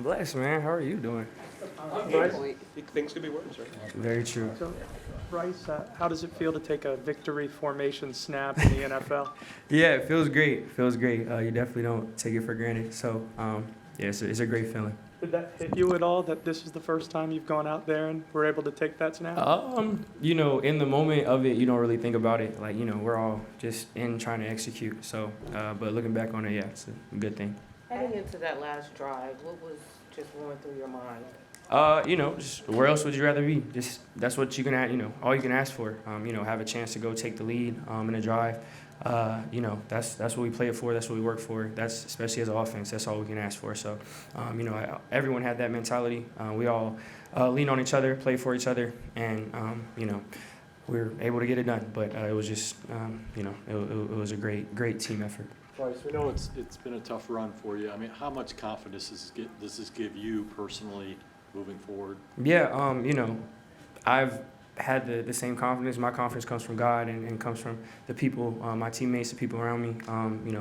Bless, man. How are you doing? Bryce, Things could be worse, right? Very true. so, Bryce, how does it feel to take a victory formation snap in the NFL? Yeah, it feels great. It feels great. You definitely don't take it for granted. So, yeah, it's a great feeling. Did that hit you at all that this is the first time you've gone out there and were able to take that snap? In the moment of it, you don't really think about it. Like, we're all just in trying to execute. So, but looking back on it, yeah, it's a good thing. Heading into that last drive, what was just going through your mind? Just where else would you rather be? Just that's what you can, all you can ask for. Have a chance to go take the lead in a drive. That's what we play it for. That's what we work for. That's especially as an offense. That's all we can ask for. So, everyone had that mentality. We all lean on each other, play for each other, and we were able to get it done. But it was just, it was a great team effort. Bryce, we know it's been a tough run for you. I mean, how much confidence does this give you personally moving forward? Yeah, I've had the same confidence. My confidence comes from God and comes from the people, my teammates, the people around me,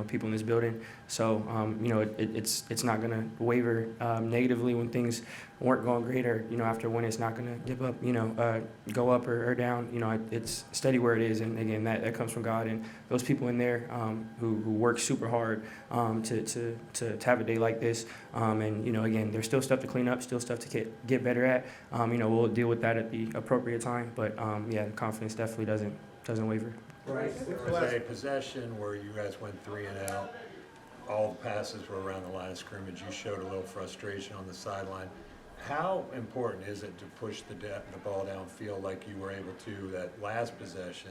people in this building. So, it's not going to waver negatively when things weren't going great, or, after when it's not going to give up, go up or down. It's steady where it is. And, again, that comes from God and those people in there who work super hard to have a day like this. Again, there's still stuff to clean up, still stuff to get better at. We'll deal with that at the appropriate time. But, the confidence definitely doesn't waver. Right. There was a possession where you guys went 3 and out. All the passes were around the line of scrimmage. You showed a little frustration on the sideline. How important is it to push the ball downfield like you were able to that last possession,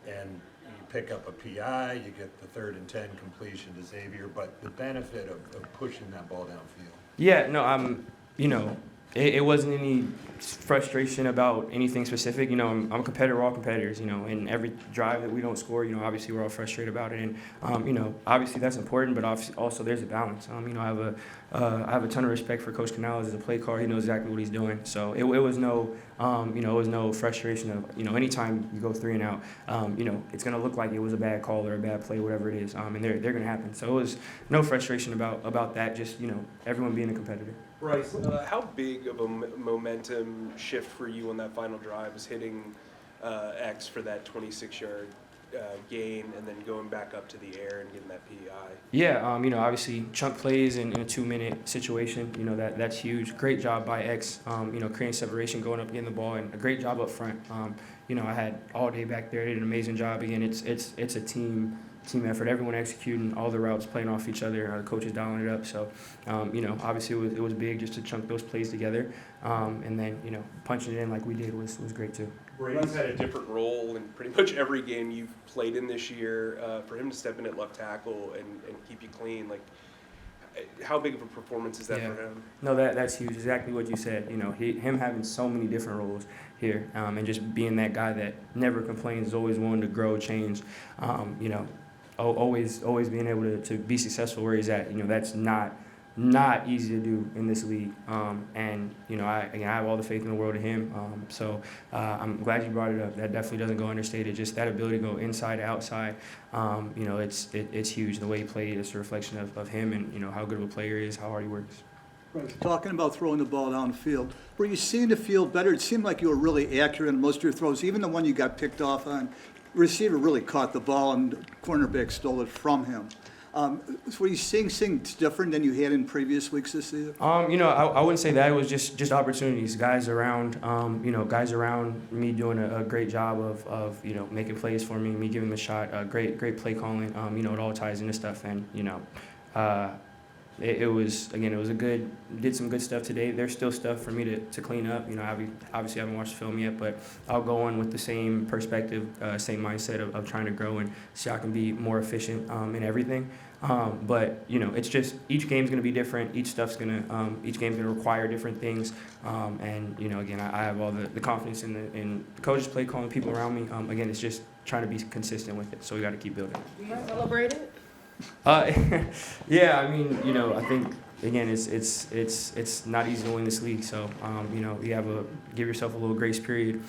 and you pick up a PI, you get the 3rd and 10 completion to Xavier, but the benefit of pushing that ball downfield? Yeah, no, it wasn't any frustration about anything specific. I'm a competitor. We're all competitors. In every drive that we don't score, obviously we're all frustrated about it. And obviously that's important, but also there's a balance. I have a ton of respect for Coach Canales as a play caller. He knows exactly what he's doing. So it was no, it was no frustration of, anytime you go 3 and out, it's gonna look like it was a bad call or a bad play, whatever it is, and they're gonna happen. So it was no frustration about that. Just everyone being a competitor. Bryce, how big of a momentum shift for you on that final drive was hitting X for that 26-yard gain and then going back up to the air and getting that PI? Yeah, obviously chunk plays in a 2-minute situation, that's huge. Great job by X, creating separation, going up, getting the ball, and a great job up front. I had all day back there. They did an amazing job. Again, it's a team effort. Everyone executing, all the routes playing off each other. The coaches dialing it up. So, obviously it was big just to chunk those plays together, and then punching it in like we did was great too. Brady's had a different role in pretty much every game you've played in this year. For him to step in at left tackle and keep you clean, like, how big of a performance is that for him? No, that's huge. Exactly what you said. Him having so many different roles here, and just being that guy that never complains, is always willing to grow, change. Always being able to be successful where he's at. That's not easy to do in this league. I have all the faith in the world in him. I'm glad you brought it up. That definitely doesn't go understated. Just that ability to go inside to outside. It's huge. The way he played, it's a reflection of him and how good of a player he is, how hard he works. Right. Talking about throwing the ball downfield, were you seeing the field better? It seemed like you were really accurate in most of your throws, even the one you got picked off on. Receiver really caught the ball and the cornerback stole it from him. Were you seeing things different than you had in previous weeks this season? I wouldn't say that. It was just opportunities. Guys around me doing a great job of making plays for me giving them a shot. Great play calling. It all ties into stuff. And it was did some good stuff today. There's still stuff for me to clean up. Obviously I haven't watched the film yet, but I'll go in with the same perspective, same mindset of trying to grow and see how I can be more efficient in everything. But it's just each game's going to be different. Each game's going to require different things. Again, I have all the confidence in the coaches, play calling, people around me. Again, it's just trying to be consistent with it. So we got to keep building. Do you celebrate it? Yeah, I think again, it's not easy to win this league. So, you know, give yourself a little grace period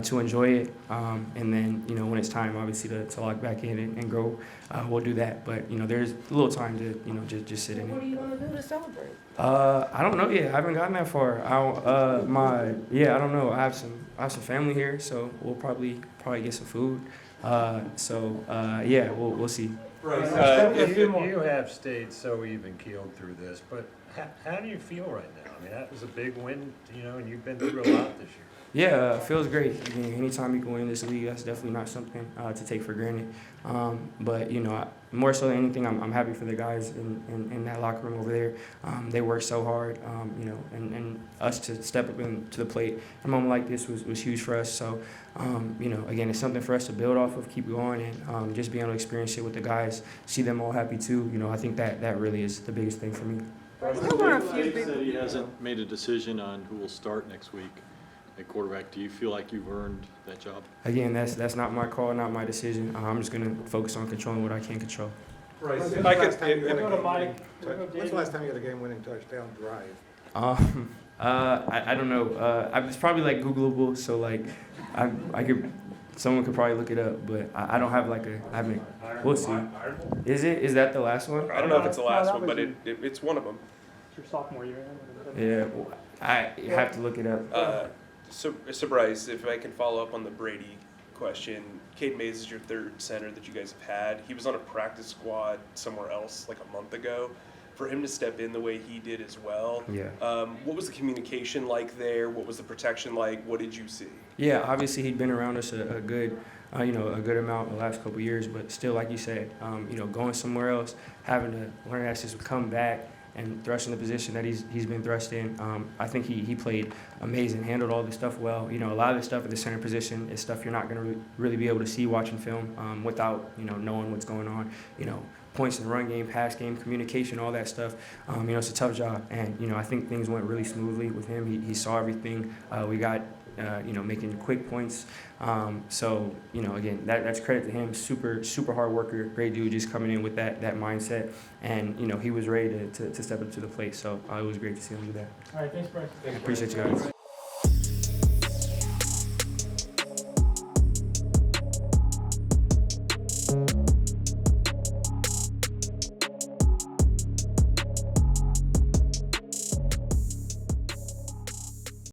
to enjoy it. And then, you know, when it's time, obviously, to lock back in and grow, we'll do that. But, you know, there's a little time to, you know, just sit in What it. are you gonna do to celebrate? I don't know yet. I haven't gotten that far. I don't know. I have some family here, so we'll probably get some food. We'll see. You have stayed so even keeled through this, but how do you feel right now? I mean, that was a big win, you know, and you've been through a lot this year. Yeah, it feels great. I mean, anytime you can win this league, that's definitely not something to take for granted. But, you know, more so than anything, I'm happy for the guys in that locker room over there. They work so hard, you know, and us to step up into the plate a moment like this was huge for us. So, you know, again, it's something for us to build off of, keep going, and just being able to experience it with the guys, see them all happy too. You know, I think that really is the biggest thing for me. There were a few Jake big. said he hasn't made a decision on who will start next week at quarterback. Do you feel like you've earned that job? Again, that's not my call, not my decision. I'm just going to focus on controlling what I can control. Bryce, If I could, When's the last time you had a game-winning touchdown drive? I don't know. It's probably like Googleable, so like someone could probably look it up, but I don't have I haven't. We'll see. Is that the last one? I don't know if it's the No, last that one, was but it's one of them. It's your sophomore year. Yeah, I have to look it up. So Bryce, if I can follow up on the Brady question, Cade Mays is your third center that you guys have had. He was on a practice squad somewhere else like a month ago. For him to step in the way he did as well, Yeah. What was the communication like there? What was the protection like? What did you see? Yeah, obviously he'd been around us a good amount the last couple of years, but still, like you said, you know, going somewhere else, having to learn how to just come back and thrust in the position that he's been thrust in. I think he played amazing, handled all the stuff well. You know, a lot of the stuff at the center position is stuff you're not going to really be able to see watching film without, you know, knowing what's going on. You know, points in the run game, pass game, communication, all that stuff. You know, it's a tough job, and you know, I think things went really smoothly with him. He saw everything. We got you know, making quick points. So, you know, again, that's credit to him. Super hard worker, great dude, just coming in with that mindset. And, you know, he was ready to step up to the plate. So it was great to see him do that. All right, thanks, Bryce. Appreciate you guys.